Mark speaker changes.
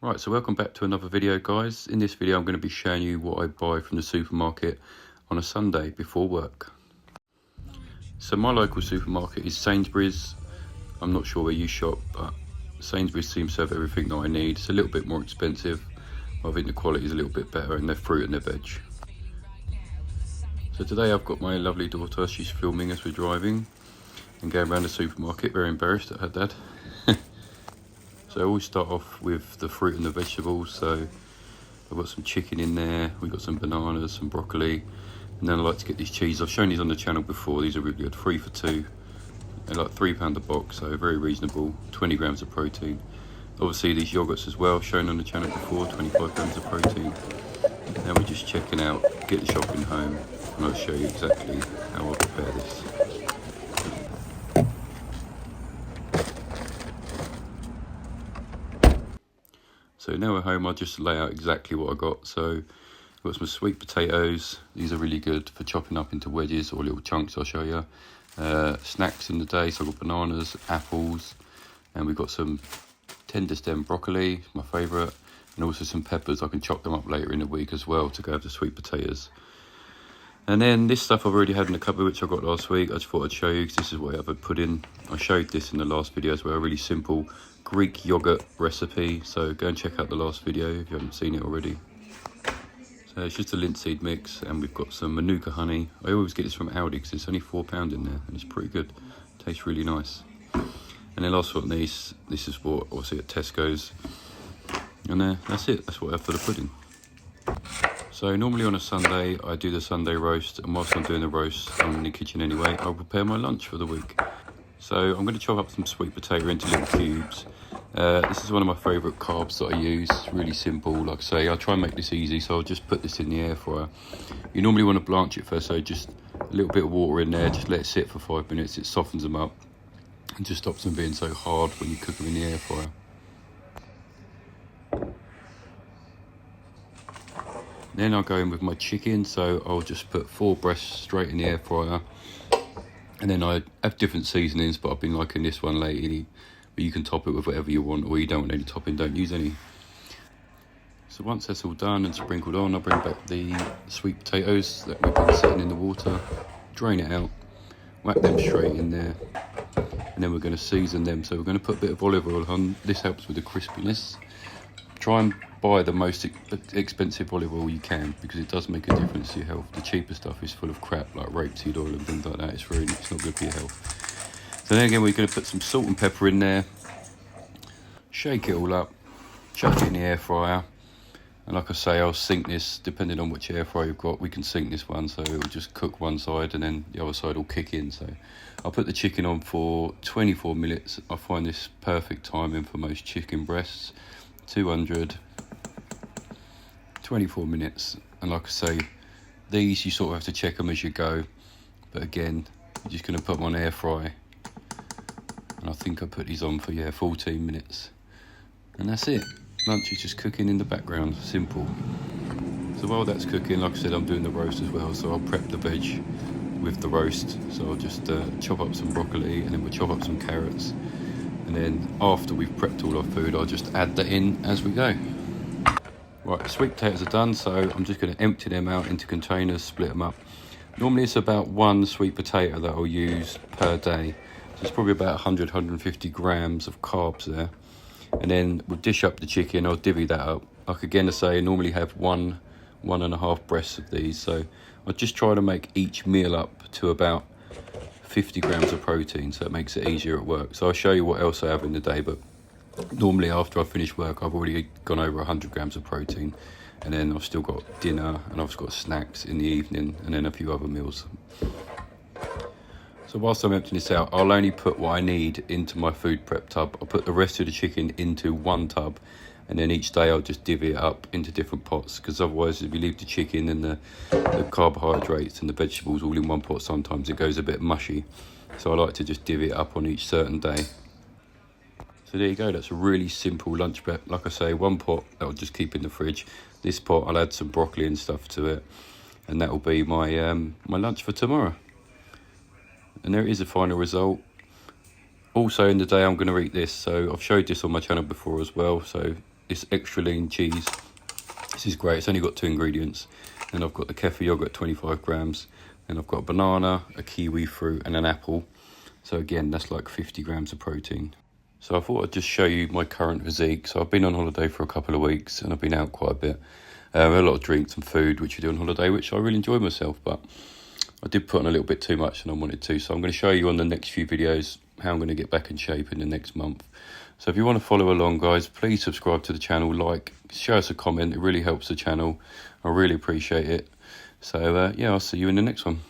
Speaker 1: Right, so welcome back to another video, guys. In this video I'm going to be showing you what I buy from the supermarket on a Sunday before work. So my local supermarket is Sainsbury's. I'm not sure where you shop, but Sainsbury's seems to have everything that I need. It's a little bit more expensive, but I think the quality is a little bit better, and their fruit and their veg. So today I've got my lovely daughter. She's filming as we're driving and going around the supermarket, very embarrassed at her dad. So I always start off with the fruit and the vegetables. So I've got some chicken in there, we've got some bananas, some broccoli, and then I like to get these cheese. I've shown these on the channel before. These are really good, 3 for 2. They're like £3 a box, so very reasonable, 20 grams of protein. Obviously these yogurts as well, shown on the channel before, 25 grams of protein. Now we're just checking out, get the shopping home, and I'll show you exactly how I prepare this. So now we're home, I'll just lay out exactly what I got. So I've got some sweet potatoes. These are really good for chopping up into wedges or little chunks, I'll show you. Snacks in the day, so I've got bananas, apples, and we've got some tender stem broccoli, my favourite, and also some peppers. I can chop them up later in the week as well to go with the sweet potatoes. And then this stuff I've already had in the cupboard, which I got last week. I just thought I'd show you because this is what I've put in. I showed this in the last video as well, a really simple Greek yogurt recipe. So go and check out the last video if you haven't seen it already. So it's just a linseed mix, and we've got some Manuka honey. I always get this from Aldi because it's only £4 in there, and it's pretty good. Tastes really nice. And then last but not least, this is what obviously at Tesco's. And that's it, that's what I have for the pudding. So normally on a Sunday, I do the Sunday roast, and whilst I'm doing the roast, I'm in the kitchen anyway, I'll prepare my lunch for the week. So I'm going to chop up some sweet potato into little cubes. This is one of my favourite carbs that I use. It's really simple, like I say. I'll try and make this easy, so I'll just put this in the air fryer. You normally want to blanch it first, so just a little bit of water in there, just let it sit for 5 minutes. It softens them up and just stops them being so hard when you cook them in the air fryer. Then I'll go in with my chicken, so I'll just put 4 breasts straight in the air fryer. And then I have different seasonings, but I've been liking this one lately. But you can top it with whatever you want, or you don't want any topping, don't use any. So once that's all done and sprinkled on, I'll bring back the sweet potatoes that we've been sitting in the water, drain it out, whack them straight in there, and then we're going to season them. So we're going to put a bit of olive oil on. This helps with the crispiness. Try and buy the most expensive olive oil you can, because it does make a difference to your health. The cheaper stuff is full of crap like rapeseed oil and things like that. It's not good for your health. So then again, we're going to put some salt and pepper in there, shake it all up, chuck it in the air fryer, and like I say, I'll sink this depending on which air fryer you've got. We can sink this one, so it'll just cook one side and then the other side will kick in. So I'll put the chicken on for 24 minutes. I find this perfect timing for most chicken breasts. 200, 24 minutes, and like I say, these you sort of have to check them as you go, but again, you're just going to put them on air fry, and I think I put these on for 14 minutes, and that's it. Lunch is just cooking in the background, simple. So while that's cooking, like I said, I'm doing the roast as well, so I'll prep the veg with the roast. So I'll just chop up some broccoli, and then we'll chop up some carrots. And then after we've prepped all our food, I'll just add that in as we go. Right, the sweet potatoes are done, so I'm just going to empty them out into containers, split them up. Normally it's about 1 sweet potato that I'll use per day. So it's probably about 150 grams of carbs there. And then we'll dish up the chicken, I'll divvy that up. Like again, I say, I normally have 1.5 breasts of these. So I'll just try to make each meal up to about 50 grams of protein, so it makes it easier at work. So I'll show you what else I have in the day, but normally after I finish work, I've already gone over 100 grams of protein, and then I've still got dinner, and I've got snacks in the evening, and then a few other meals. So whilst I'm emptying this out, I'll only put what I need into my food prep tub. I'll put the rest of the chicken into one tub, and then each day I'll just divvy it up into different pots, because otherwise if you leave the chicken and the carbohydrates and the vegetables all in one pot, sometimes it goes a bit mushy. So I like to just divvy it up on each certain day. So there you go, that's a really simple lunch prep. Like I say, one pot that I'll just keep in the fridge. This pot I'll add some broccoli and stuff to it, and that will be my my lunch for tomorrow. And there is a final result. Also in the day I'm going to eat this, so I've showed this on my channel before as well. So this extra lean cheese. This is great. It's only got 2 ingredients. Then I've got the kefir yogurt, 25 grams. Then I've got a banana, a kiwi fruit, and an apple. So again, that's like 50 grams of protein. So I thought I'd just show you my current physique. So I've been on holiday for a couple of weeks and I've been out quite a bit. A lot of drinks and food, which you do on holiday, which I really enjoyed myself, but I did put on a little bit too much than I wanted to. So I'm going to show you on the next few videos how I'm going to get back in shape in the next month. So if you want to follow along, guys, please subscribe to the channel, like, show us a comment. It really helps the channel. I really appreciate it. So yeah, I'll see you in the next one.